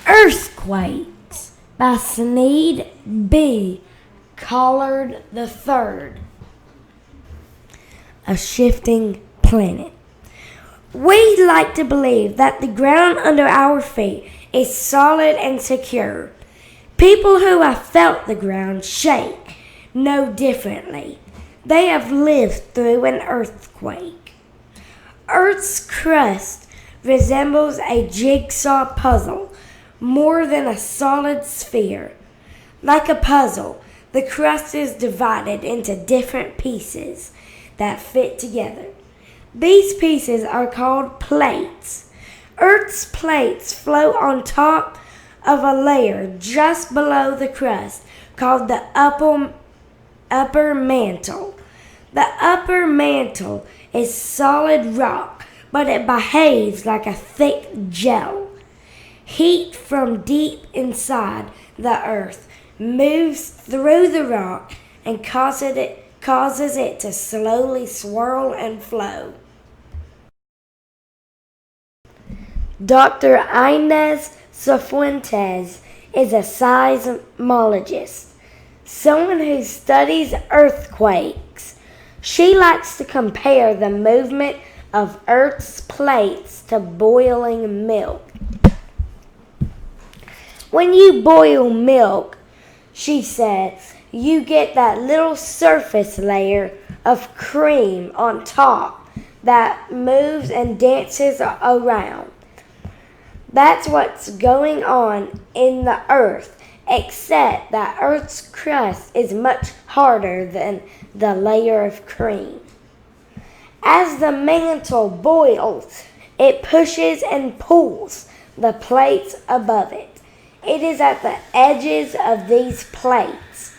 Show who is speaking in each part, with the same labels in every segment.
Speaker 1: Earthquakes by Sneed B Collard III. A shifting planet. We like to believe that the ground under our feet is solid and secure. People who have felt the ground shake know differently. They have lived through an earthquake. Earth's crust resembles a jigsaw puzzle more than a solid sphere. Like a puzzle, the crust is divided into different pieces that fit together. These pieces are called plates. Earth's plates float on top of a layer just below the crust called the upper mantle. The upper mantle is solid rock, but it behaves like a thick gel. Heat from deep inside the earth moves through the rock and causes it to slowly swirl and flow. Dr. Inez Cifuentes is a seismologist, someone who studies earthquakes. She likes to compare the movement of Earth's plates to boiling milk. When you boil milk, she says, you get that little surface layer of cream on top that moves and dances around. That's what's going on in the earth, except that Earth's crust is much harder than the layer of cream. As the mantle boils, it pushes and pulls the plates above it. It is at the edges of these plates,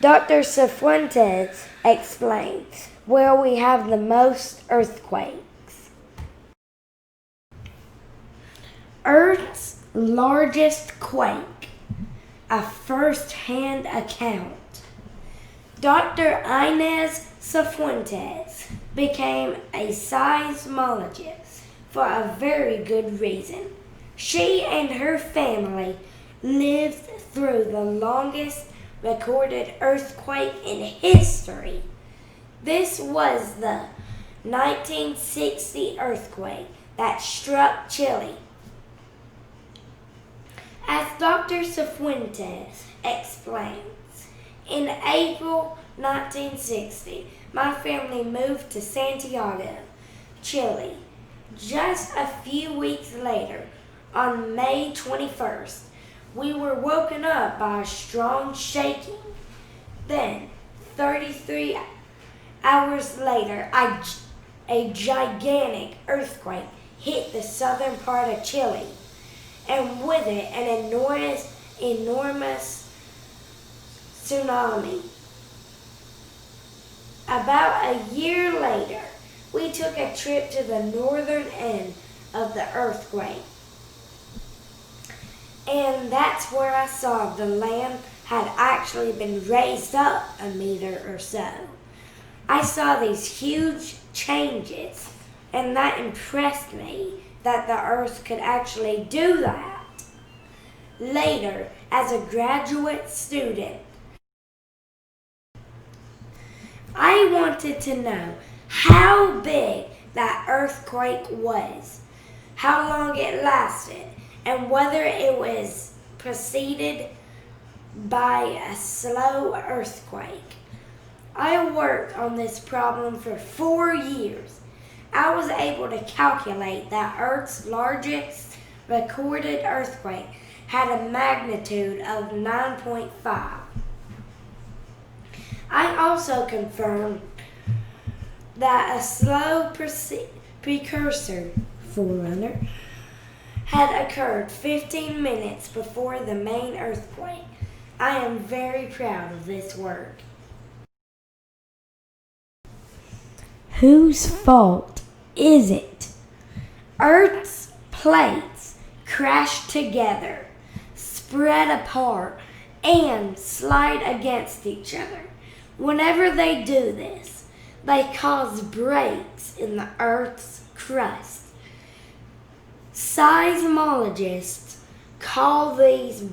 Speaker 1: Dr. Cifuentes explains, where we have the most earthquakes. Earth's largest quake, a first-hand account. Dr. Inez Cifuentes became a seismologist for a very good reason. She and her family lived through the longest recorded earthquake in history. This was the 1960 earthquake that struck Chile. As Dr. Cifuentes explains, in April 1960, my family moved to Santiago, Chile. Just a few weeks later, on May 21st, we were woken up by a strong shaking. Then, 33 hours later, a gigantic earthquake hit the southern part of Chile, and with it, an enormous tsunami. About a year later, we took a trip to the northern end of the earthquake. And that's where I saw the land had actually been raised up a meter or so. I saw these huge changes, and that impressed me that the earth could actually do that. Later, as a graduate student, I wanted to know how big that earthquake was, how long it lasted, and whether it was preceded by a slow earthquake. I worked on this problem for 4 years. I was able to calculate that Earth's largest recorded earthquake had a magnitude of 9.5. I also confirmed that a slow precursor, forerunner, had occurred 15 minutes before the main earthquake. I am very proud of this work. Whose fault is it? Earth's plates crash together, spread apart, and slide against each other. Whenever they do this, they cause breaks in the Earth's crust. Seismologists call these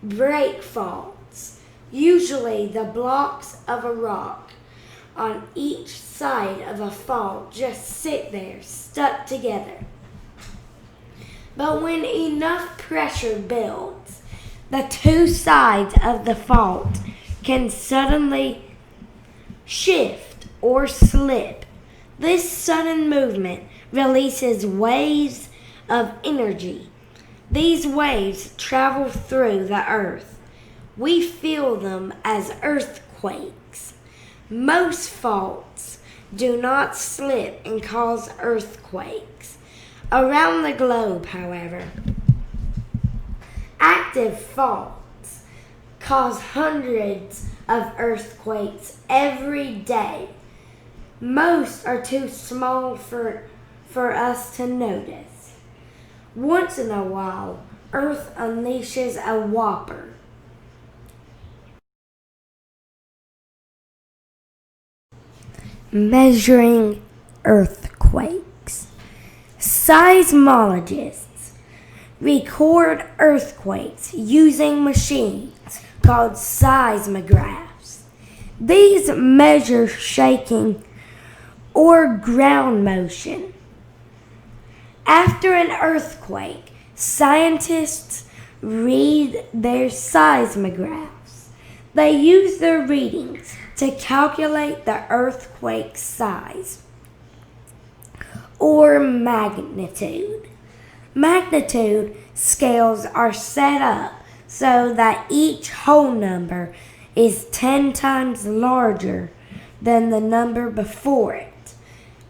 Speaker 1: break faults. Usually the blocks of a rock on each side of a fault just sit there stuck together. But when enough pressure builds, the two sides of the fault can suddenly shift or slip. This sudden movement releases waves of energy. These waves travel through the earth. We feel them as earthquakes. Most faults do not slip and cause earthquakes. Around the globe, however, active faults cause hundreds of earthquakes every day. Most are too small for us to notice. Once in a while, Earth unleashes a whopper. Measuring earthquakes. Seismologists record earthquakes using machines called seismographs. These measure shaking or ground motion. After an earthquake, scientists read their seismographs. They use their readings to calculate the earthquake size or magnitude. Magnitude scales are set up so that each whole number is 10 times larger than the number before it.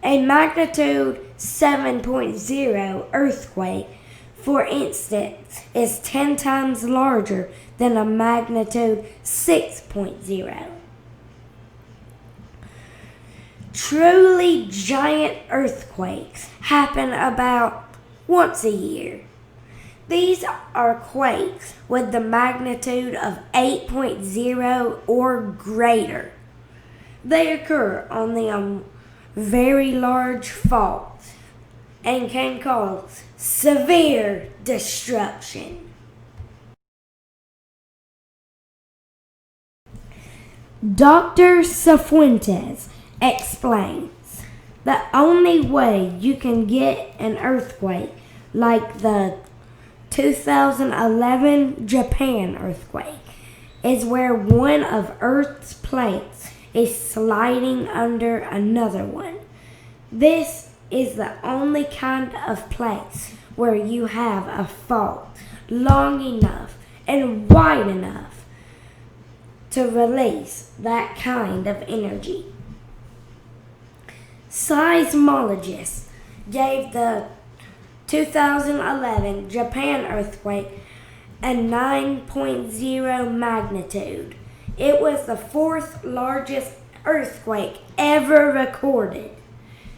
Speaker 1: A magnitude 7.0 earthquake, for instance, is 10 times larger than a magnitude 6.0. Truly giant earthquakes happen about once a year. These are quakes with the magnitude of 8.0 or greater. They occur on the very large faults and can cause severe destruction. Dr. Cifuentes explains the only way you can get an earthquake like the 2011 Japan earthquake is where one of Earth's plates is sliding under another one. This is the only kind of place where you have a fault long enough and wide enough to release that kind of energy. Seismologists gave the 2011 Japan earthquake a 9.0 magnitude. It was the fourth largest earthquake ever recorded.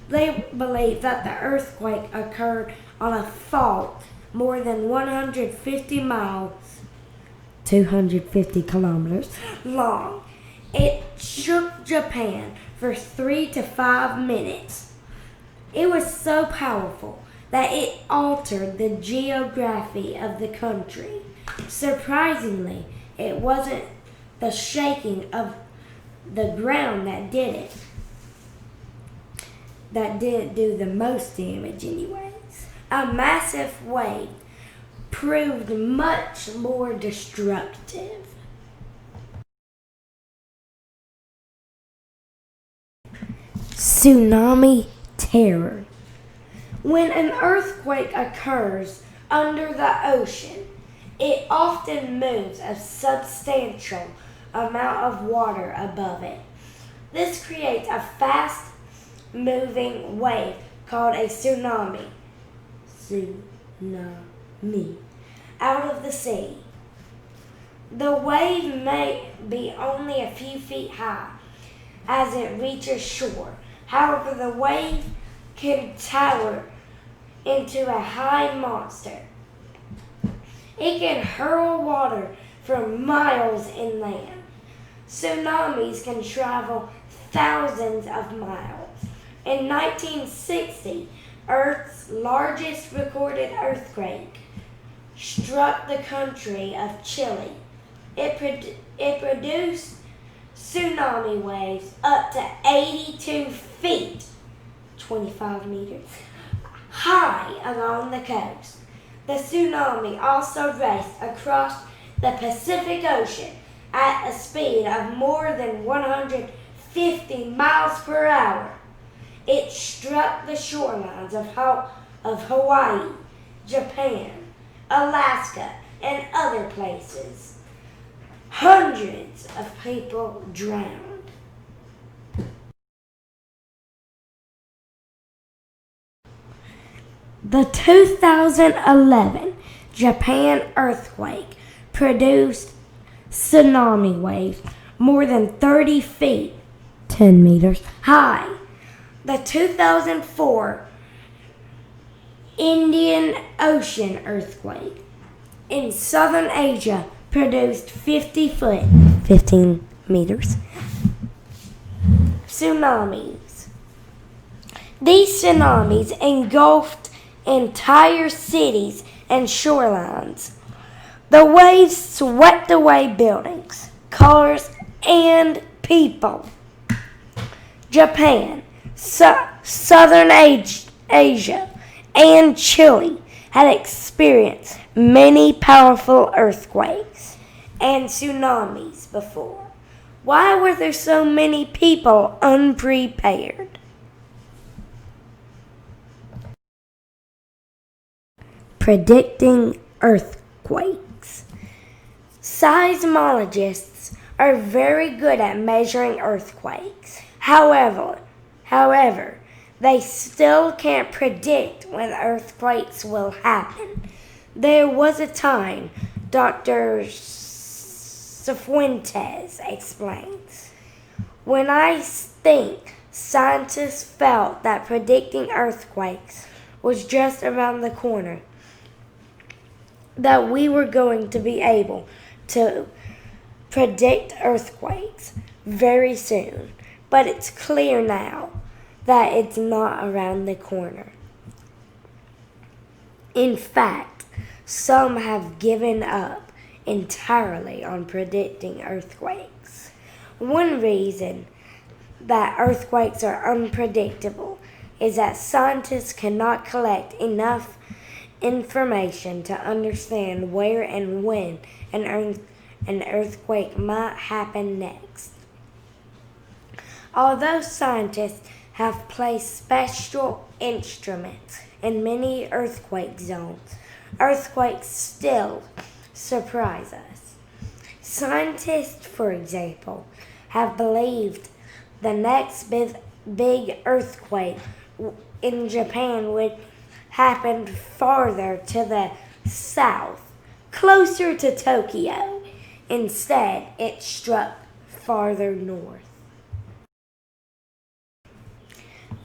Speaker 1: They believe that the earthquake occurred on a fault more than 150 miles, 250 kilometers long. It shook Japan for 3 to 5 minutes. It was so powerful that it altered the geography of the country. Surprisingly, it wasn't the shaking of the ground that did it. That didn't do the most damage anyways. A massive wave proved much more destructive. Tsunami terror. When an earthquake occurs under the ocean, it often moves a substantial amount of water above it. This creates a fast-moving wave called a tsunami. Out of the sea. The wave may be only a few feet high as it reaches shore. However, the wave can tower into a high monster. It can hurl water from miles inland. Tsunamis can travel thousands of miles. In 1960, Earth's largest recorded earthquake struck the country of Chile. It produced tsunami waves up to 82 feet, 25 meters, high along the coast. The tsunami also raced across the Pacific Ocean at a speed of more than 150 miles per hour. It struck the shorelines of Hawaii, Japan, Alaska, and other places. Hundreds of people drowned. The 2011 Japan earthquake produced tsunami waves more than 30 feet, 10 meters, high. The 2004 Indian Ocean earthquake in southern Asia produced 50 foot, 15 meters, tsunamis. These tsunamis engulfed entire cities and shorelines. The waves swept away buildings, cars, and people. Japan, southern Asia, and Chile had experienced many powerful earthquakes and tsunamis before. Why were there so many people unprepared? Predicting earthquakes. Seismologists are very good at measuring earthquakes. However, they still can't predict when earthquakes will happen. There was a time, Dr. Cifuentes explains, when I think scientists felt that predicting earthquakes was just around the corner, that we were going to be able to predict earthquakes very soon. But it's clear now that it's not around the corner. In fact, some have given up entirely on predicting earthquakes. One reason that earthquakes are unpredictable is that scientists cannot collect enough information to understand where and when an earthquake might happen next. Although scientists have placed special instruments in many earthquake zones, earthquakes still surprise us. Scientists, for example, have believed the next big earthquake in Japan would happen farther to the south, closer to Tokyo. Instead, it struck farther north.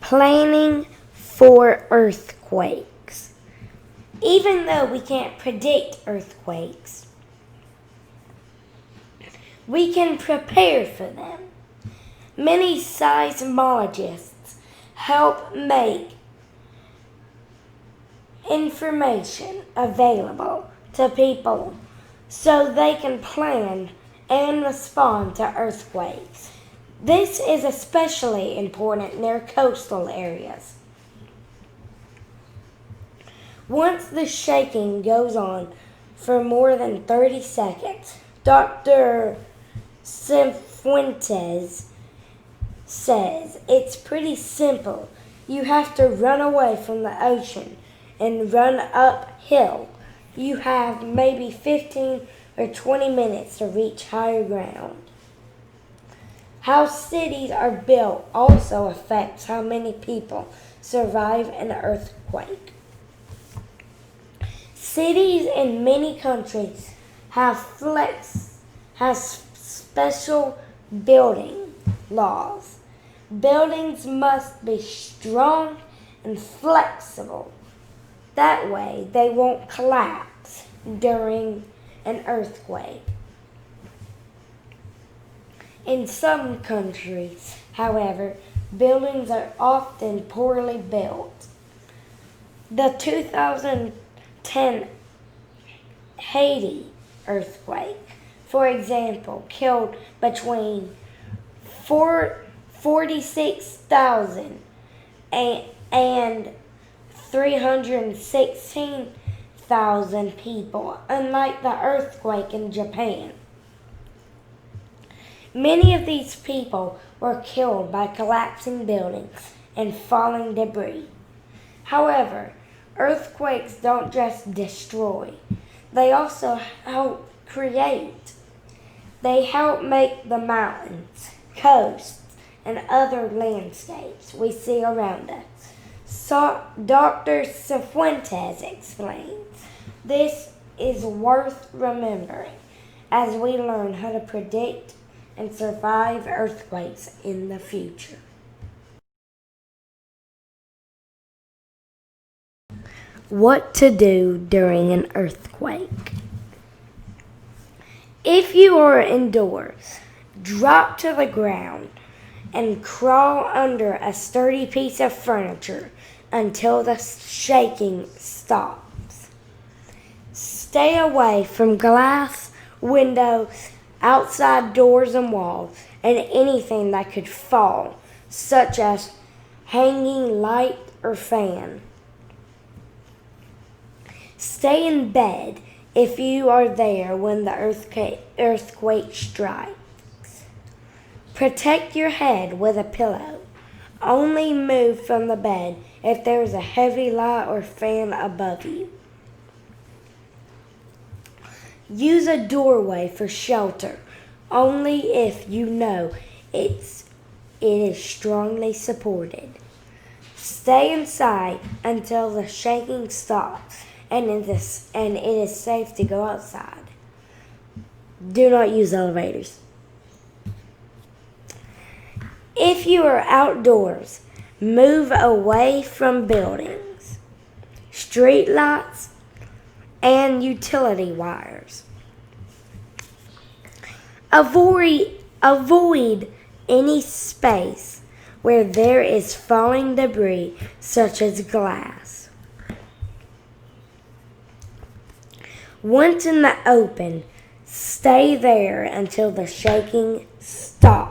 Speaker 1: Planning for earthquakes. Even though we can't predict earthquakes, we can prepare for them. Many seismologists help make information available to people so they can plan and respond to earthquakes. This is especially important near coastal areas. Once the shaking goes on for more than 30 seconds, Dr. Cifuentes says it's pretty simple. You have to run away from the ocean and run uphill. You have maybe 15 or 20 minutes to reach higher ground. How cities are built also affects how many people survive an earthquake. Cities in many countries have special building laws. Buildings must be strong and flexible. That way they won't collapse during an earthquake. In some countries, however, buildings are often poorly built. The 2010 Haiti earthquake, for example, killed between 46,000 and 316,000 people, unlike the earthquake in Japan. Many of these people were killed by collapsing buildings and falling debris. However, earthquakes don't just destroy, they also help create. They help make the mountains, coasts, and other landscapes we see around us. So, Dr. Cifuentes explains, this is worth remembering as we learn how to predict and survive earthquakes in the future. What to do during an earthquake. If you are indoors, drop to the ground and crawl under a sturdy piece of furniture until the shaking stops. Stay away from glass, windows, outside doors and walls, and anything that could fall, such as hanging light or fan. Stay in bed if you are there when the earthquake strikes. Protect your head with a pillow. Only move from the bed if there is a heavy light or fan above you. Use a doorway for shelter, only if you know it is strongly supported. Stay inside until the shaking stops and it is safe to go outside. Do not use elevators. If you are outdoors, move away from buildings, street lights, and utility wires. Avoid any space where there is falling debris, such as glass. Once in the open, stay there until the shaking stops.